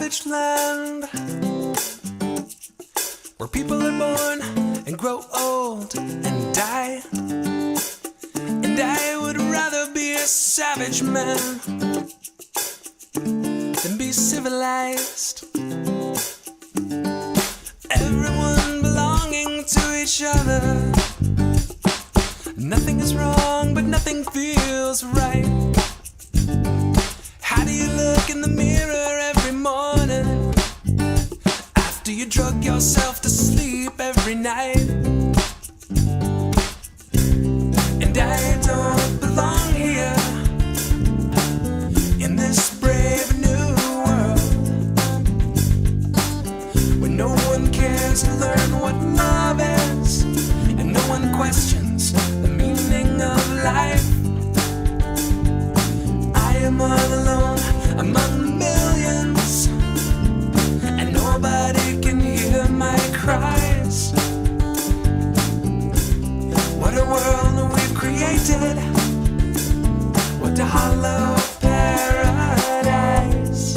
savage land where people are born and grow old and die. And I would rather be a savage man than be civilized. Everyone belonging to each other. Nothing is wrong, but nothing feels right. How do you look in the mirror every morning after you drug yourself to sleep every night? And I don't belong here in this brave new world where no one cares to learn what love is and no one questions the meaning of life. I am all alone among millions, and nobody can hear my cries. What a world we've created, what a hollow paradise.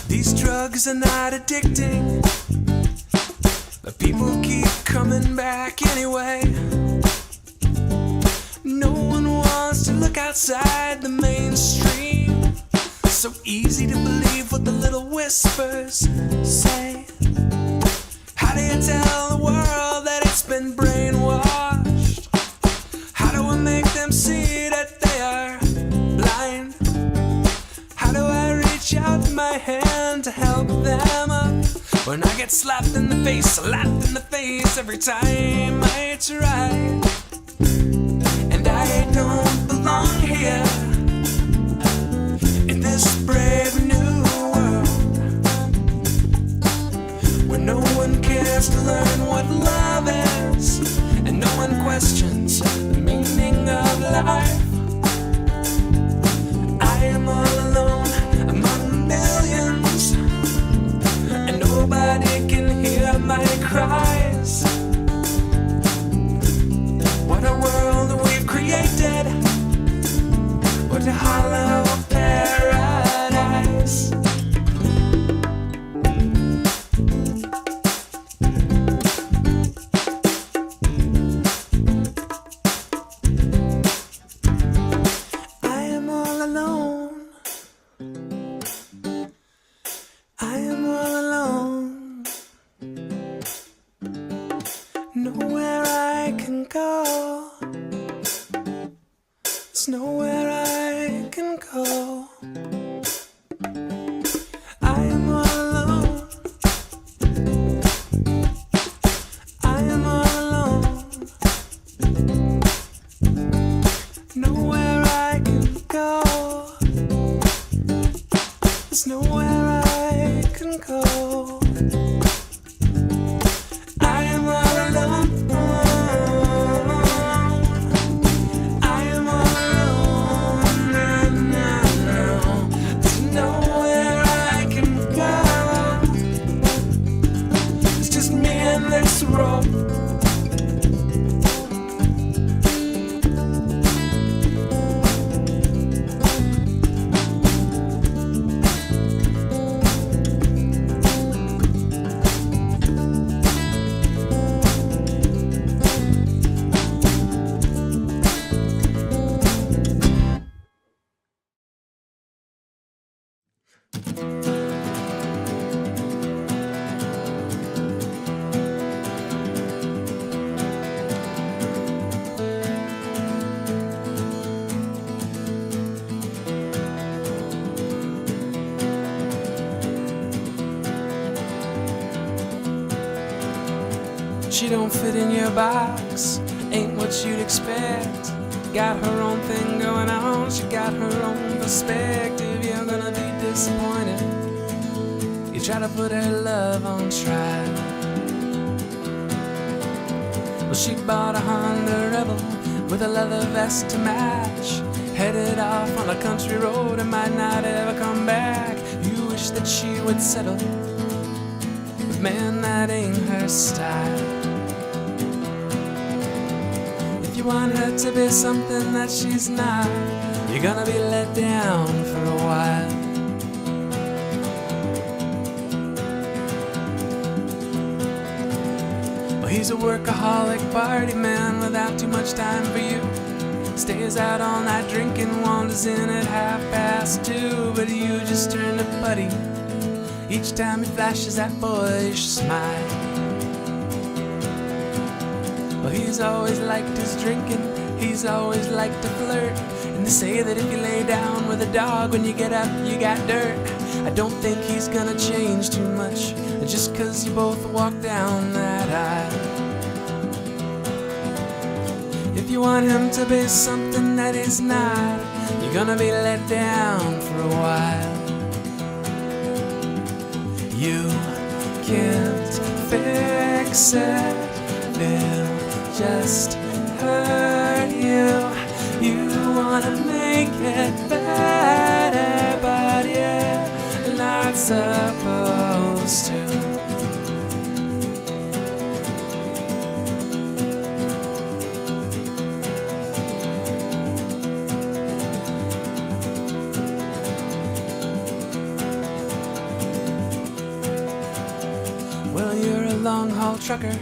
These drugs are not addicting, but people keep coming back anyway. No one wants to look outside the mainstream. So easy to believe what the little whispers say. How do you tell the world that it's been brainwashed? How do I make them see that they are blind? How do I reach out my hand to help them up when I get slapped in the face every time I try? And I don't belong here in this brave new world where no one cares to learn what love is and no one questions the meaning of life. I am all alone among millions, and nobody can hear my cries. What a world we've created, what a hollow paradise. I am all alone. I am all alone. Nowhere I can go. There's nowhere I can go. I am all alone. I am all alone. Nowhere I can go. There's nowhere I can go. I am all alone. I am all alone. There's nowhere I can go. It's just me and this road. She don't fit in your box, ain't what you'd expect. Got her own thing going on, she got her own perspective. You're gonna be disappointed. You try to put her love on trial. Well, she bought a Honda Rebel with a leather vest to match. Headed off on a country road and might not ever come back. You wish that she would settle with man, that ain't her style. If you want her to be something that she's not, you're gonna be let down for a while. Well, he's a workaholic party man without too much time for you. Stays out all night drinking, wanders in at 2:30, but you just turn to putty each time he flashes that boyish smile. Well, he's always liked his drinking, he's always liked to flirt, and they say that if you lay down with a dog, when you get up you got dirt. I don't think he's gonna change too much just 'cause you both walk down that aisle. If you want him to be something that he's not, you're gonna be let down for a while. You can't fix it, they'll just hurt you. You wanna make it better, but you're not supposed to. Well, you're a long-haul trucker,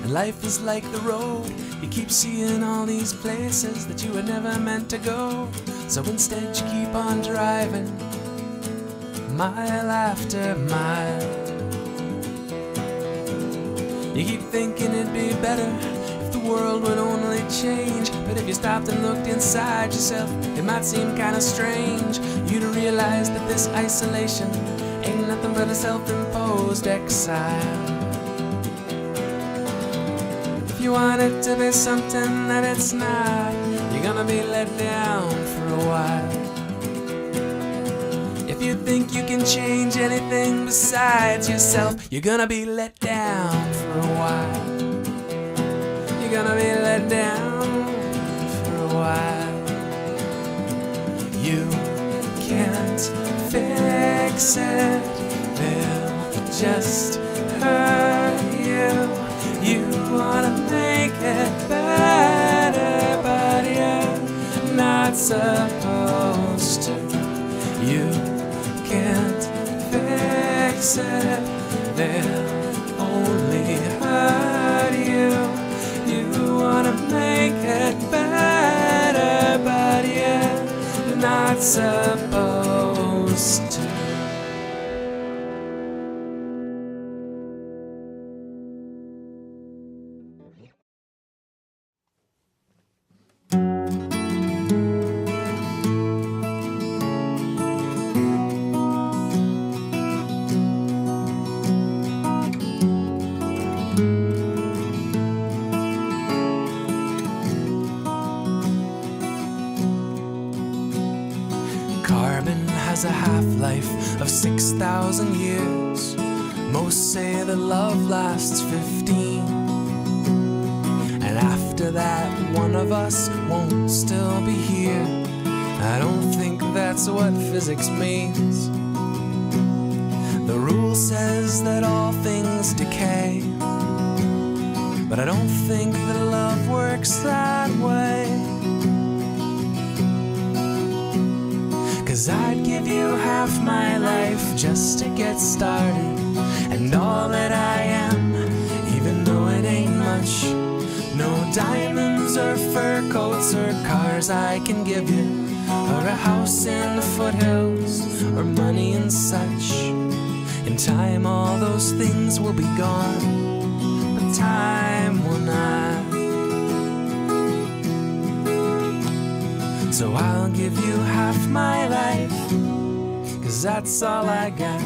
and life is like the road. You keep seeing all these places that you were never meant to go. So instead you keep on driving, mile after mile. You keep thinking it'd be better if the world would only change, but if you stopped and looked inside yourself, it might seem kinda strange you to realize that this isolation ain't nothing but a self-imposed exile. If you want it to be something that it's not, you're gonna be let down for a while. If you think you can change anything besides yourself, you're gonna be let down for a while. You're gonna be let down for a while. You can't fix it, they'll just hurt you. You wanna make it better, but you're not supposed to. You can't fix it, they'll only hurt you. You wanna make it better, but you're not supposed to. Carbon has a half-life of 6,000 years. Most say that love lasts 15. And after that, one of us won't still be here. I don't think that's what physics means. The rule says that all things decay, but I don't think that love works that way. 'Cause I'd give you half my life just to get started, and all that I am, even though it ain't much. No diamonds or fur coats or cars I can give you, or a house in the foothills, or money and such. In time all those things will be gone, but time will not. So I'll give you half my life, 'cause that's all I got.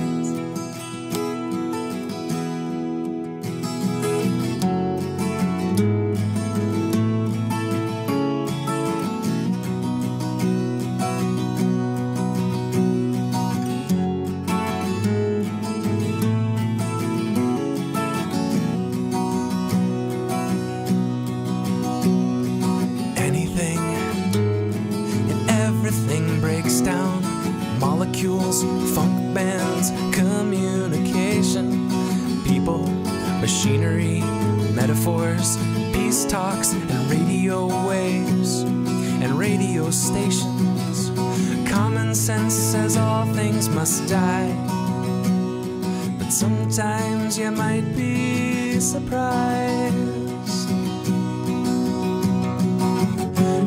Molecules, funk bands, communication. People machinery, metaphors, peace talks, and radio waves, and radio stations. Common sense says all things must die, but sometimes you might be surprised.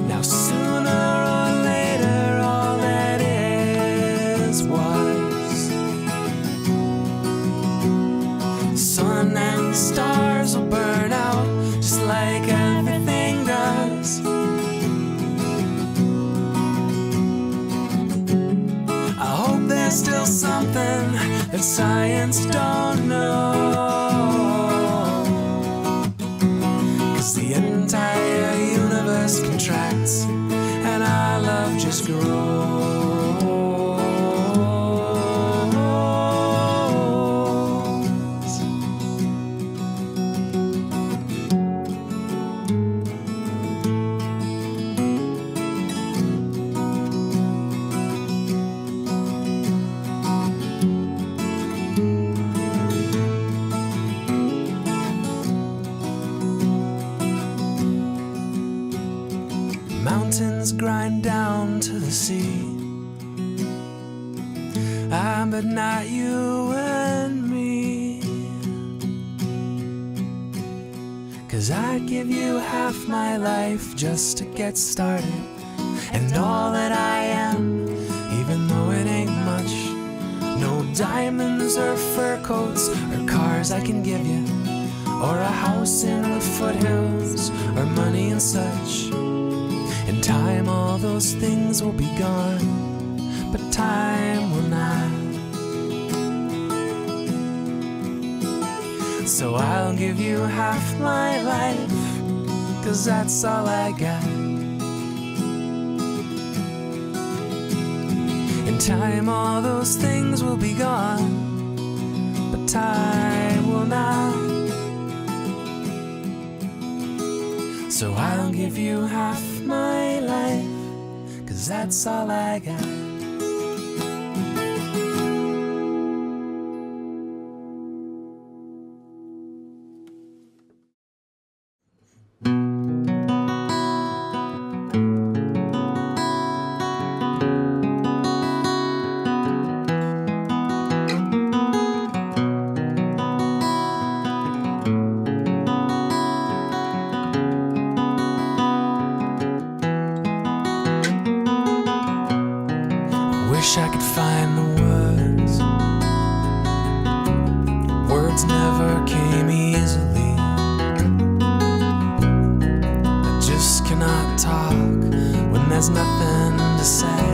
Now sooner or later all that is was. Sun and stars will burn out just like everything does. I hope there's still something that science don't know, 'cause the entire universe contracts and our love just grows. Mountains grind down to the sea, but not you and me. 'Cause I'd give you half my life just to get started, and all that I am, even though it ain't much. No diamonds or fur coats or cars I can give you, or a house in the foothills or money and such. In time all those things will be gone, but time will not. So I'll give you half my life, 'cause that's all I got. In time all those things will be gone, but time will not. So I'll give you half my life, 'cause that's all I got. Wish I could find the words. Words never came easily. I just cannot talk when there's nothing to say.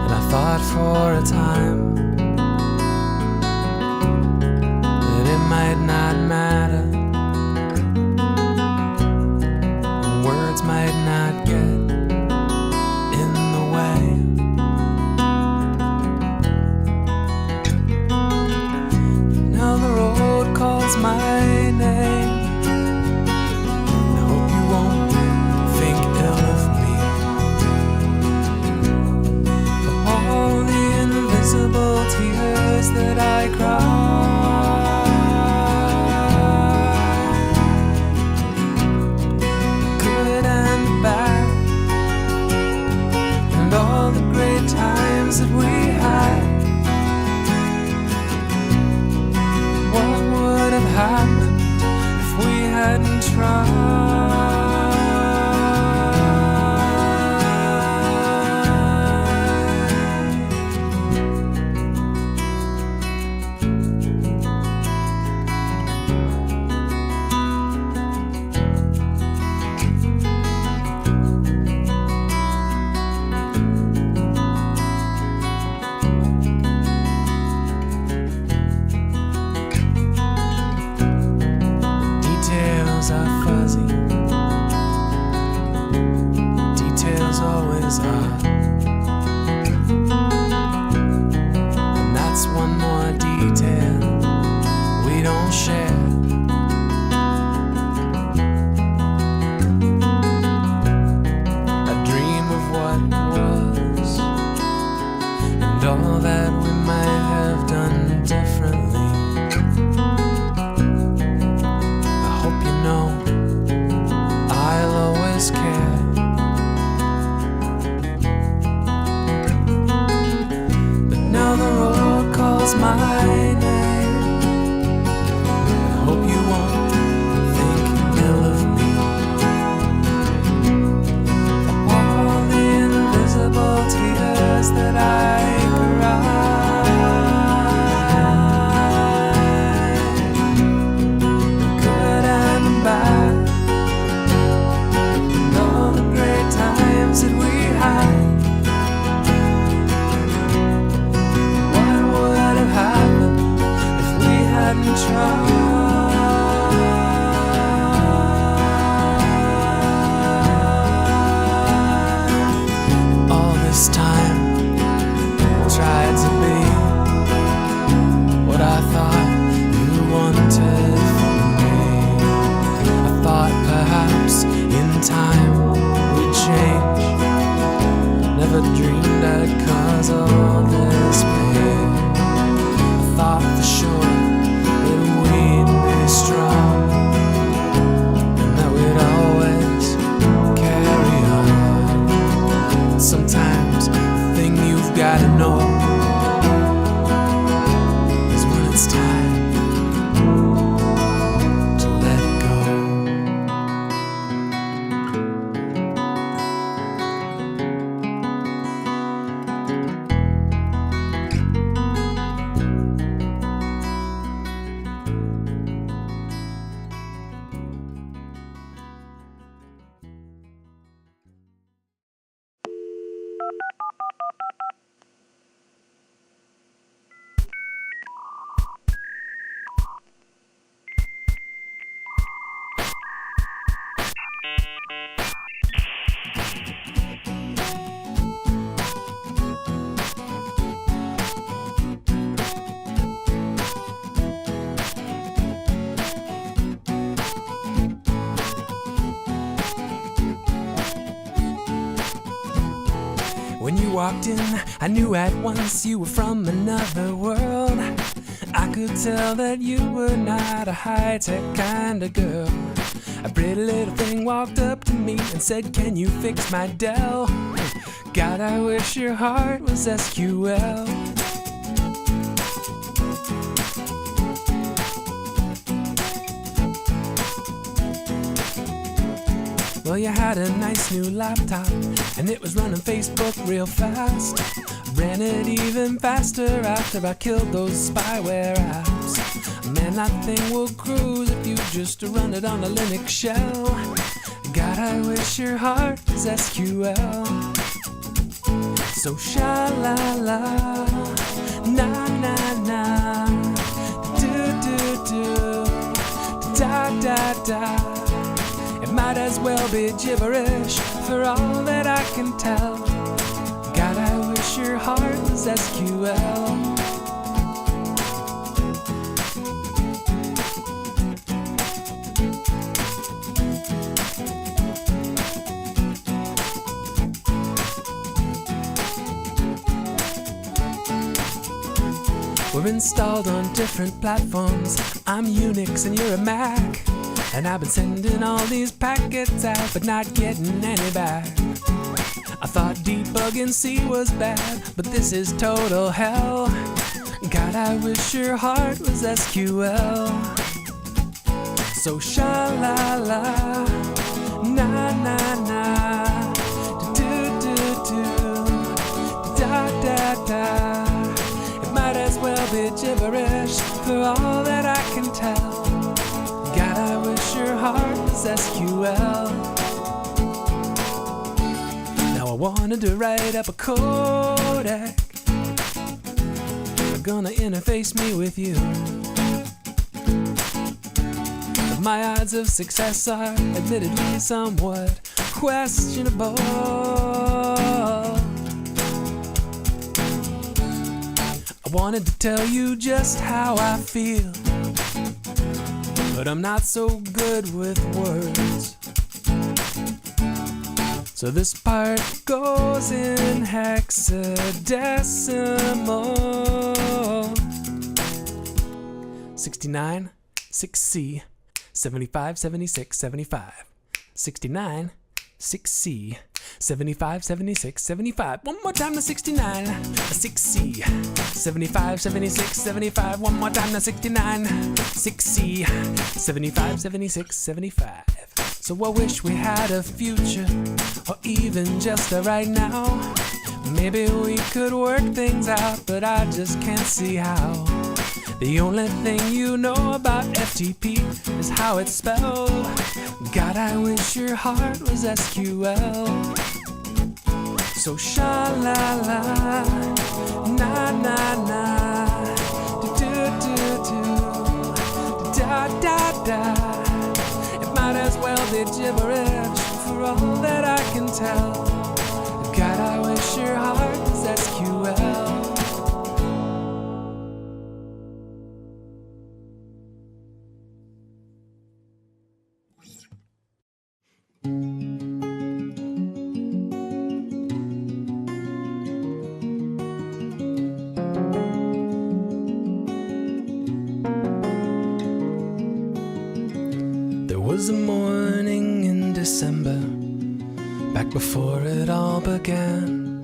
And I thought for a time that it might not matter, might not get in the way. Now the road calls my name. I hope you won't think ill of me for all the invisible tears that I cry. That we had, what would have happened if we hadn't tried? Are fuzzy, details always are, and that's one more detail we don't share. A dream of what was, and all that we walked in, I knew at once you were from another world. I could tell that you were not a high-tech kind of girl. A pretty little thing walked up to me and said, "Can you fix my Dell?" God, I wish your heart was SQL. Well, you had a nice new laptop, and it was running Facebook real fast. Ran it even faster after I killed those spyware apps. Man, that thing will cruise if you just run it on a Linux shell. God, I wish your heart was SQL. So sha-la-la, na-na-na, do-do-do, da-da-da. It might as well be gibberish for all that I can tell. God, I wish your heart was SQL. We're installed on different platforms. I'm Unix and you're a Mac. And I've been sending all these packets out, but not getting any back. I thought debugging C was bad, but this is total hell. God, I wish your heart was SQL. So sha-la-la, na-na-na, do-do-do, da-da-da. It might as well be gibberish for all that I can tell. God, I wish your heart was SQL. Now I wanted to write up a codec. They're gonna interface me with you. But my odds of success are admittedly somewhat questionable. I wanted to tell you just how I feel, but I'm not so good with words. So this part goes in hexadecimal. 69, 6C, 75, 76, 75. 69, 6C, 75, 76, 75. One more time to 69, 6C, 75, 76, 75. One more time to 69, 6C, 75, 76, 75. So I wish we had a future, or even just a right now. Maybe we could work things out, but I just can't see how. The only thing you know about FTP is how it's spelled. God, I wish your heart was SQL. So sha-la-la, na-na-na, do-do-do-do, da-da-da. It might as well be gibberish for all that I can tell. God, I wish your heart was SQL. There was a morning in December, back before it all began.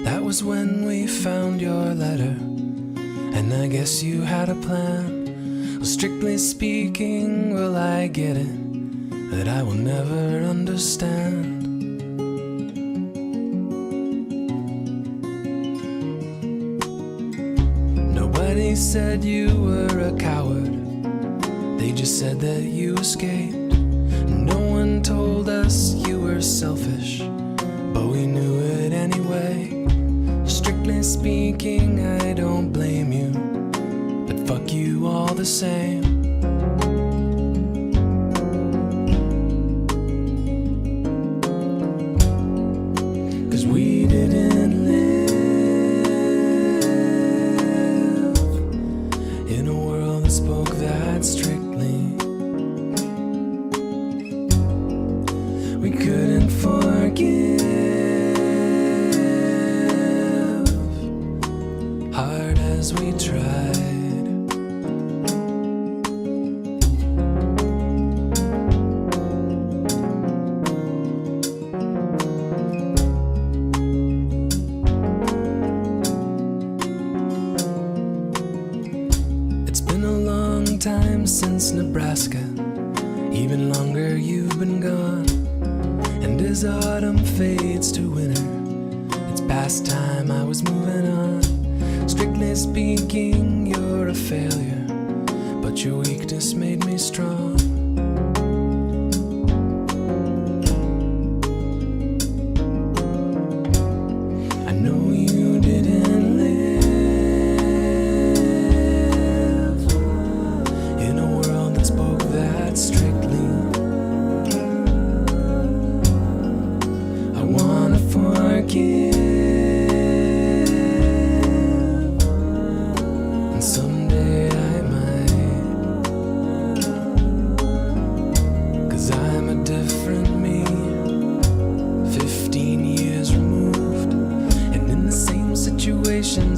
That was when we found your letter, and I guess you had a plan. Well, strictly speaking, will I get it? That I will never understand. Nobody said you were a coward, they just said that you escaped. No one told us you were selfish, but we knew it anyway. Strictly speaking, I don't blame you, but fuck you all the same. We didn't live in a world that spoke that strictly. We couldn't forgive Nebraska. Even longer you've been gone. And as autumn fades to winter, it's past time I was moving on. Strictly speaking, you're a failure, but your weakness made me strong. I know you didn't live in a world that spoke that strictly. I wanna forgive. I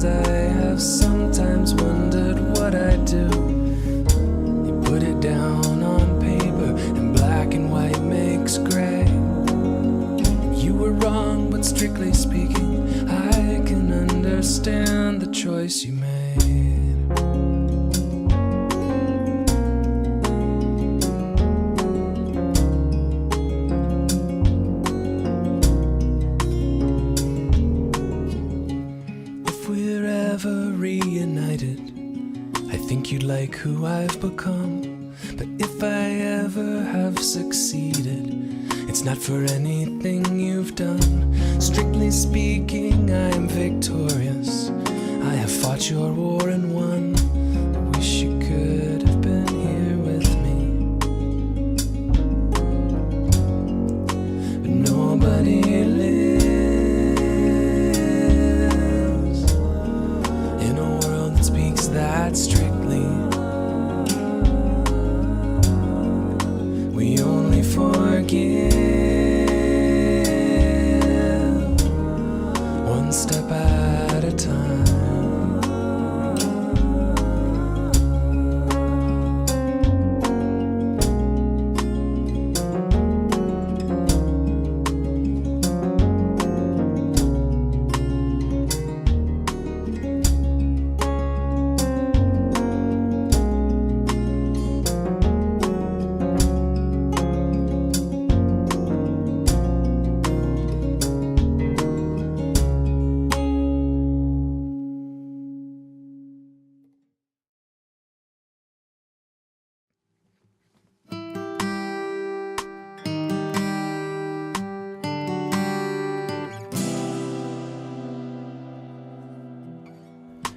have sometimes wondered what I'd do. You put it down on paper, and black and white makes gray. You were wrong, but strictly speaking, I can understand the choice you made. Reunited, I think you'd like who I've become. But if I ever have succeeded, it's not for anything you've done. Strictly speaking, I am victorious. I have fought your war and won. I wish you could have been here with me, but nobody lives that strictly. We only forgive one step at a time.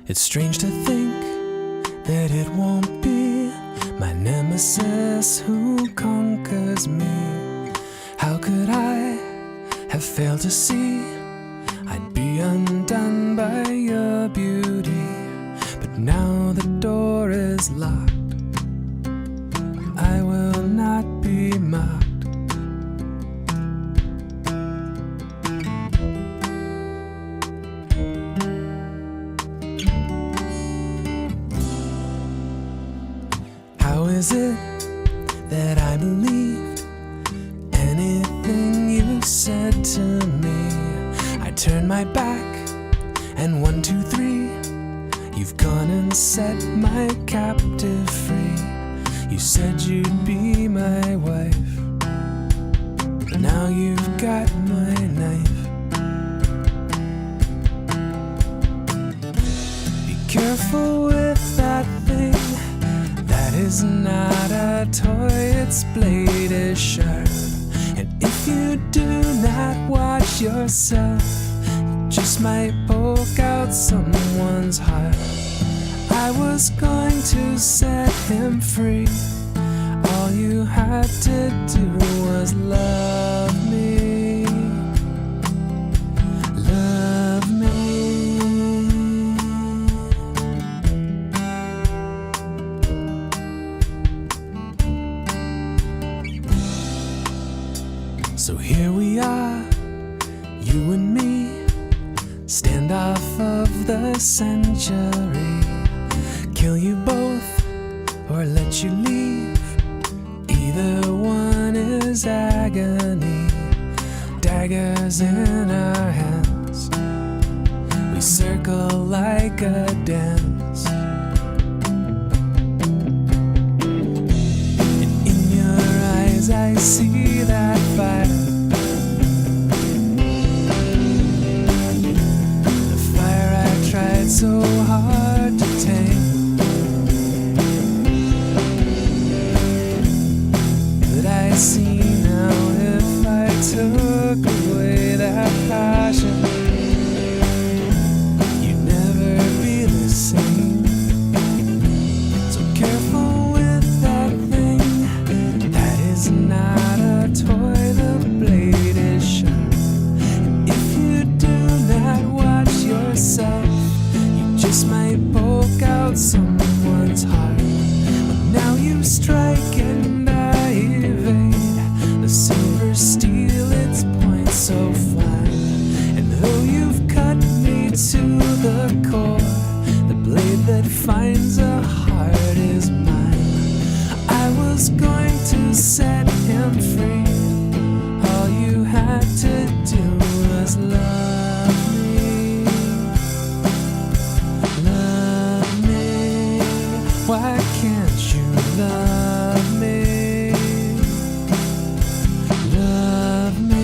It's strange to think that it won't be my nemesis who conquers me. How could I have failed to see I'd be undone by your beauty? But now the door is locked, I will not be mocked. How is it that I believed anything you said to me? I turned my back and 1, 2, 3, you've gone and set my captive free. You said you'd be my wife, but now you've got my knife. Be careful with that thing. That is not a toy, its blade is sharp. And if you do not watch yourself, you just might poke out someone's heart. I was going to set him free. All you had to do was love me. Love me. So here we are, you and me, standoff of the century. Kill you both or let you leave, either one is agony. Daggers in our hands, we circle like a dance. I see that fire. The fire I tried so hard to tame, but I see now if I took away that passion, you'd never be the same. So careful with that thing, that is not a toy, the blade is sharp. And if you do not watch yourself, you just might poke out someone's heart. But now you strike and I evade the silver steel, its point so fine. And though you've cut me to the core, the blade that finds a heart is mine. I was going to set him free. All you had to do was love me. Love me. Why can't you love me? Love me.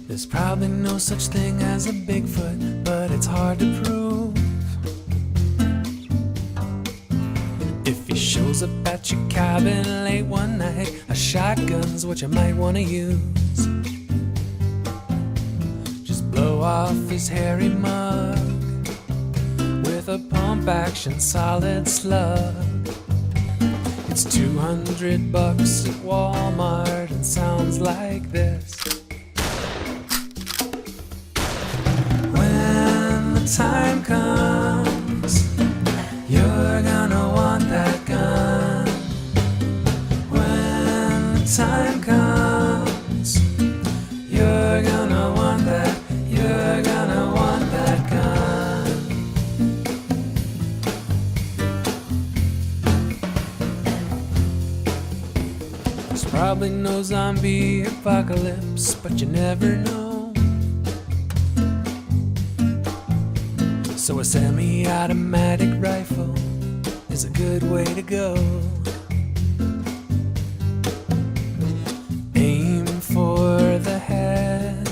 There's probably no such thing as a Bigfoot, but it's hard to prove. If he shows up at your cabin late one night, a shotgun's what you might want to use. Just blow off his hairy mug with a pump-action solid slug. It's $200 at Walmart and sounds like this. When the time comes, you're gonna want that gun. When the time comes, you're gonna want that, you're gonna want that gun. There's probably no zombie apocalypse, but you never know. So a semi-automatic rifle is a good way to go. Aim for the head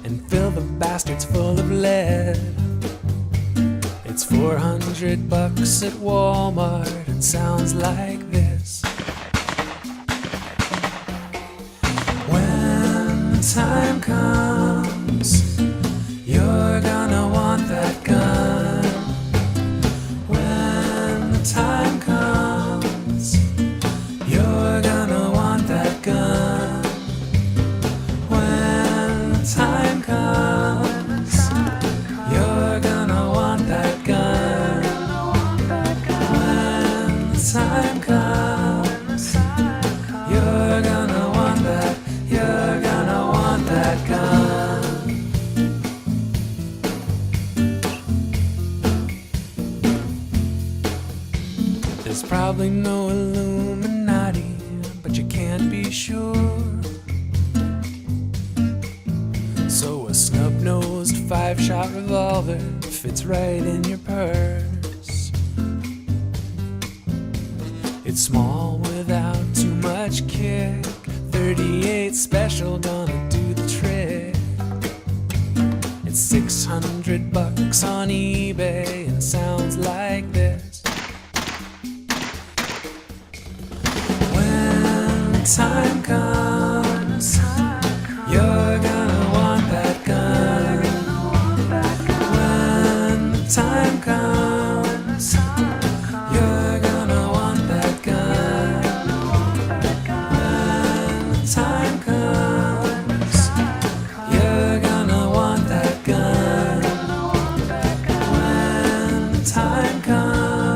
and fill the bastards full of lead. It's $400 at Walmart and sounds like this. When the time comes, you're gonna want that gun. When the time comes, you're gonna want that gun. When the time comes, you're gonna want that gun. When the time comes, you're gonna want that, you're gonna want that gun. There's probably no Illuminati, but you can't be sure. So a snub-nosed 5-shot revolver fits right in your purse. It's small without too much kick. 38 special gonna do the trick. It's $600 on eBay and sounds like this. When the time comes, you're gonna want that gun. When the time comes, you're gonna want that gun. When the time comes, you're gonna want that gun. When the time comes,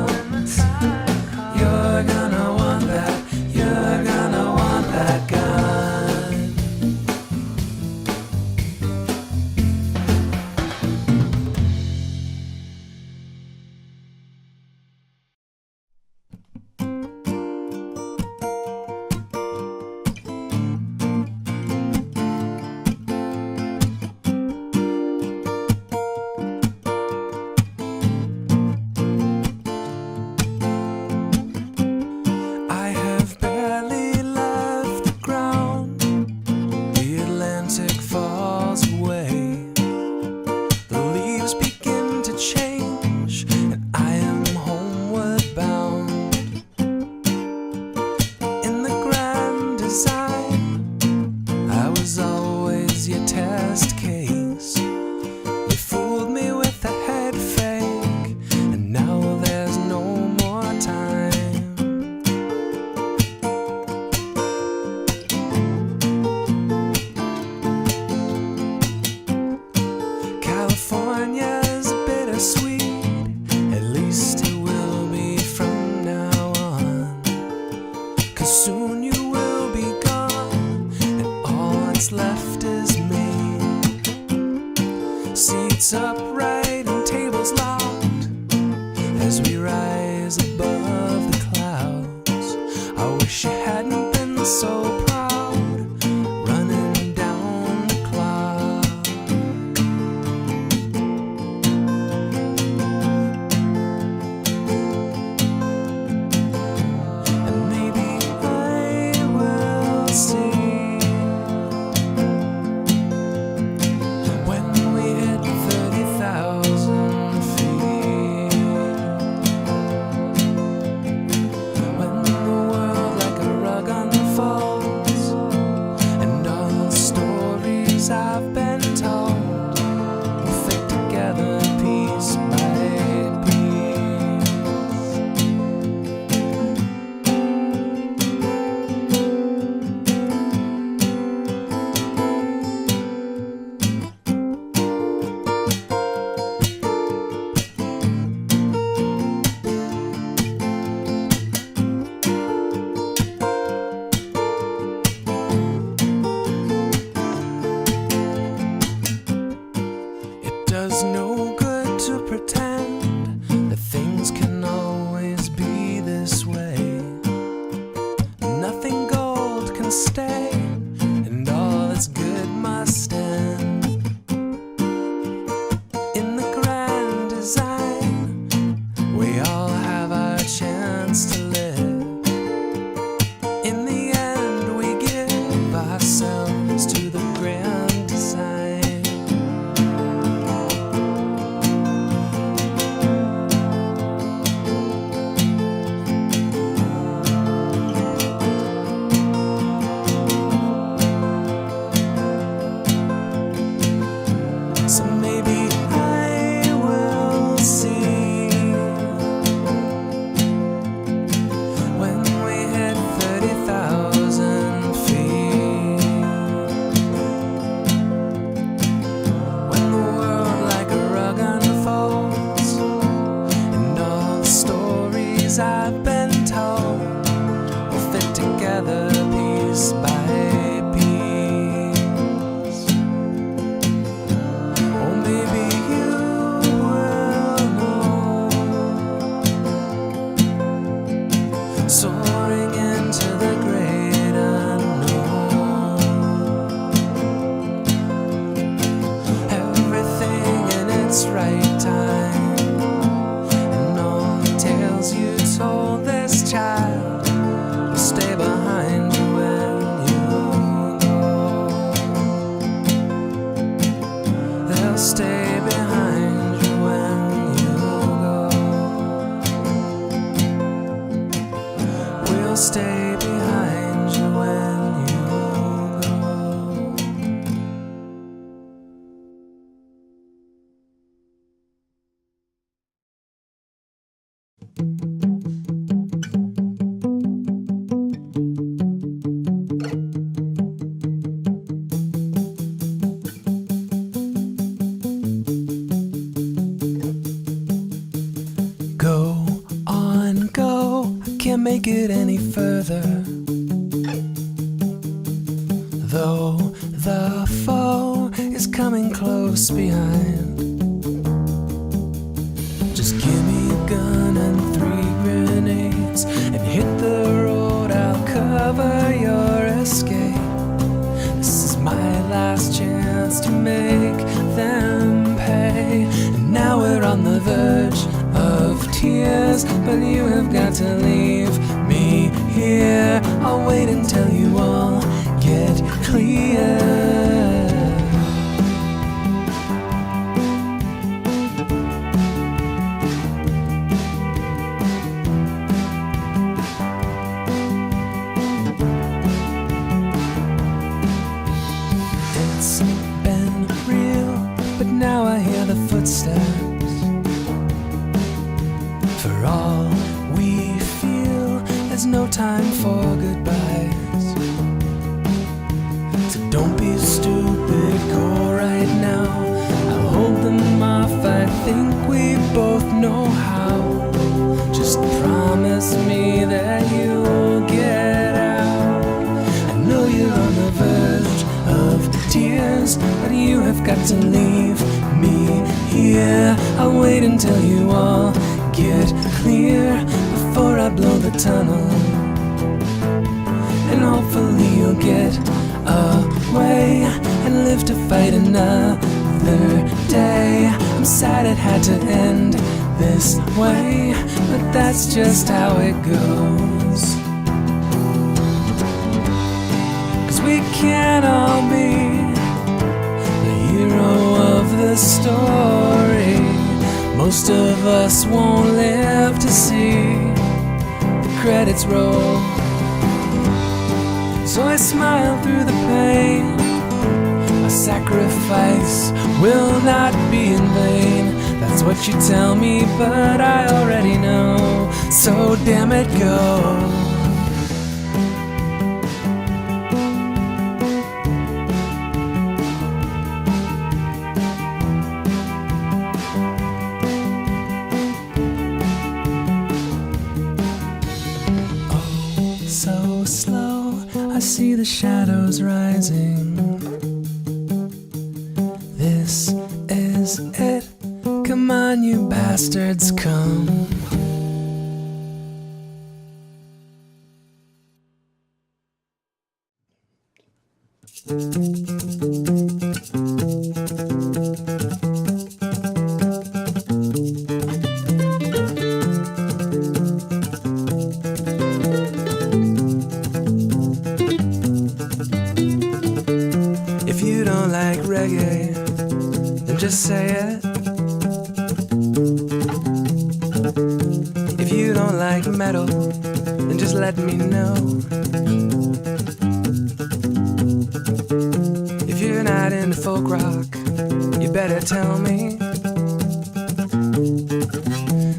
pieces I've been told will fit together piece by piece. Or maybe you will know. Soaring into the great unknown. Everything in its right time. You told this child will stay behind you when you go. They'll stay behind you when you go. We'll stay behind you when you go. Go on, go, I can't make it any further. Though the foe is coming close behind. Just give me a gun and 3 grenades and hit the road, I'll cover your escape. This is my last chance to make them pay. And now we're on the verge of tears, but you have got to leave me here. I'll wait until you all get clear. It's been real, but now I hear the footsteps. For all we feel, there's no time for goodbyes. So don't be stupid, go right now. I'll hold them off, I think we both know how. Just promise me that you'll get out. I know you're on the verge of tears, but you have got to leave me here. I'll wait until you all get clear before I blow the tunnel. And hopefully you'll get away and live to fight another day. I'm sad it had to end this way, but that's just how it goes. 'Cause we can't all be the hero of the story. Most of us won't live to see the credits roll. So I smile through the pain. My sacrifice will not be in vain. That's what you tell me, but I already know. So damn it, go. So slow, I see the shadows rising. This is it. Come on, you bastards, come. If you don't like reggae, then just say it. If you don't like metal, then just let me know. If you're not into folk rock, you better tell me.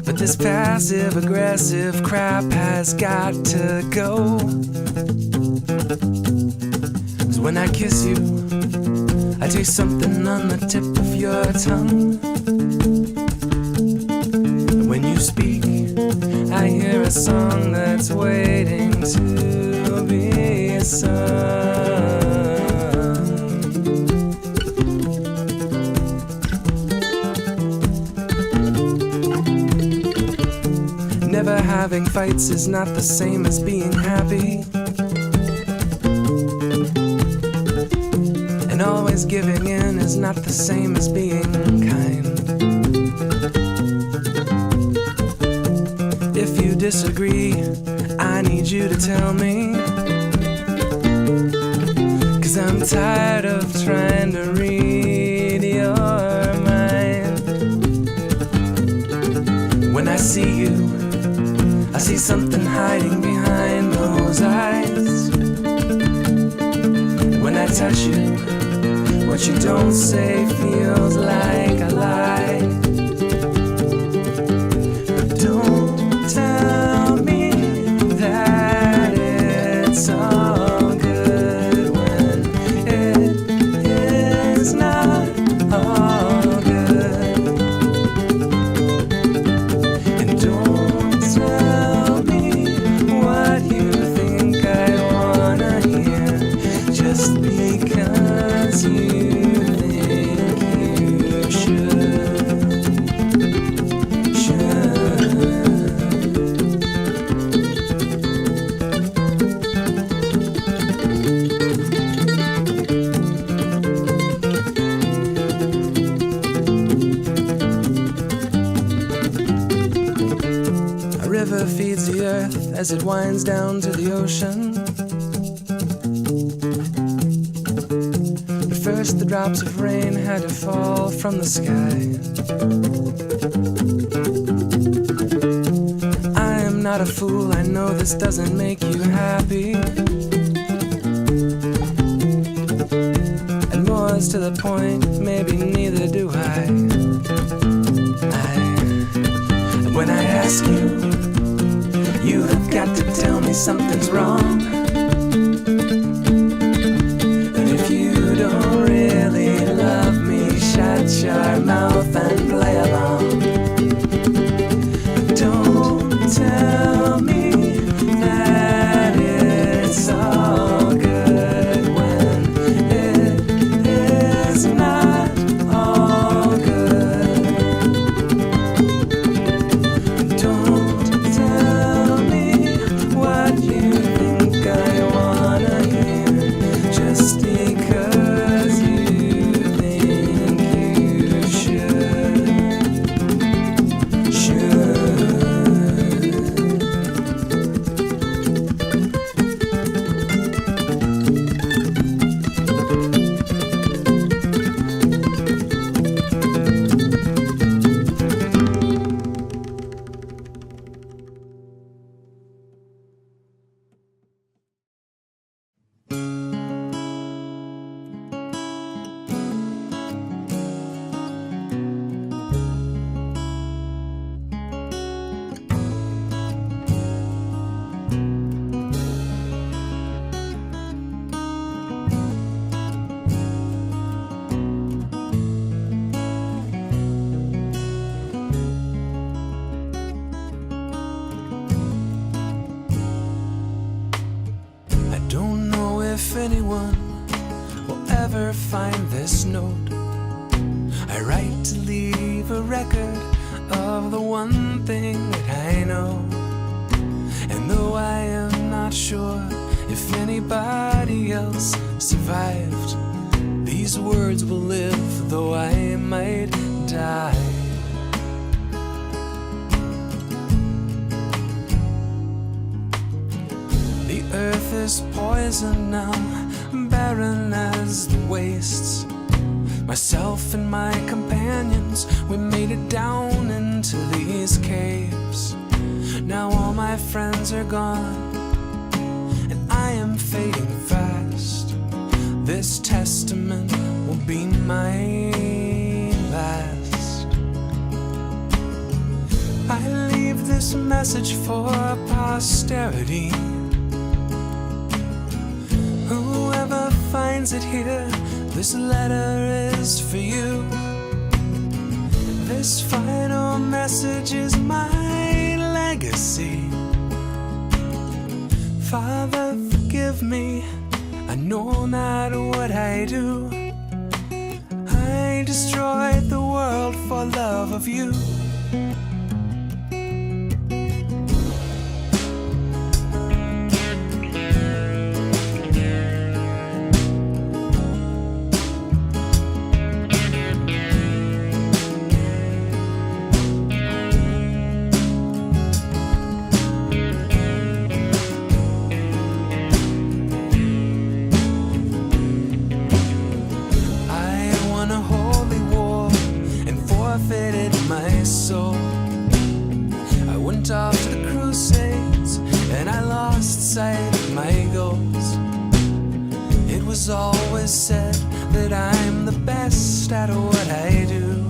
But this passive aggressive crap has got to go. 'Cause when I kiss you, I taste something on the tip of your tongue. And when you speak, I hear a song that's waiting to be sung. Never having fights is not the same as being happy. And always giving in is not the same as being kind. If you disagree, I need you to tell me, 'cause I'm tired of trying to read your mind. When I see you, I see something hiding behind those eyes. When I touch you, what you don't say feels like a lie. But don't tell me that it's all good when it is not all good. And don't tell me what you think I wanna hear just because you think you should. A river feeds the earth as it winds down to the ocean. But first the drops of rain had to fall from the sky. I am not a fool, I know this doesn't make you happy. And more's to the point, maybe neither do I. When I ask you, you have got to tell me something's wrong. And if you don't really love me, shut your mouth and play along. But don't tell me that it's all good when it is not all good. Don't tell me what you think I wanna hear just because you think you should. I don't know if anyone will ever find this note. I write to leave a record of the one thing that I know. And though I am not sure if anybody else survived, these words will live though I might die. The earth is poisoned now, barren as the wastes. Myself and my companions, we made it down into these caves. Now all my friends are gone, and I am fading fast. This testament will be my last. I leave this message for posterity. Whoever finds it here, this letter is for you. This final message is my legacy. no matter what I do, I destroyed the world for love of you. Forfeited my soul. I went off to the crusades and I lost sight of my goals. It was always said that I'm the best at what I do,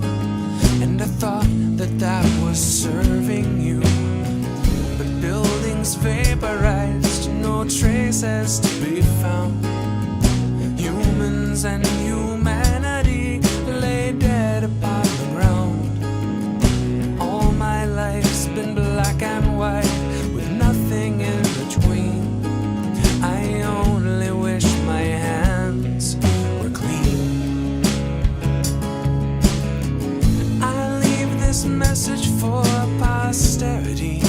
and I thought that that was serving you. But buildings vaporized, no traces to be found. Humans and humanity lay dead upon the ground. All my life's been black and white with nothing in between. I only wish my hands were clean. I leave this message for posterity.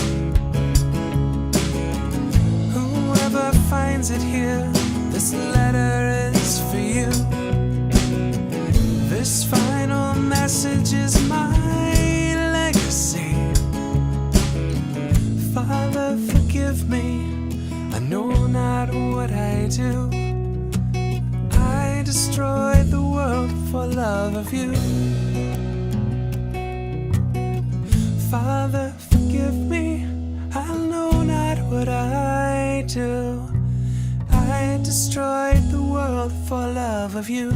Whoever finds it here, this letter is for you. This final message is my legacy. Father, forgive me, I know not what I do. I destroyed the world for love of you. Father, forgive me, I know not what I do. I destroyed the world for love of you.